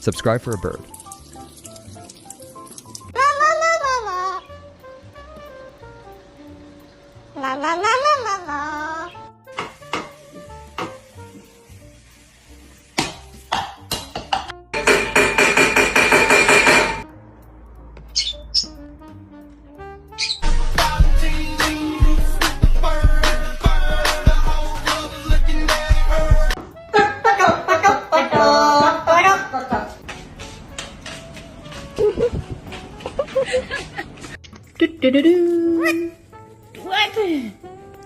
Subscribe for a bird. La la la la la. La la la la la la. Do do do do.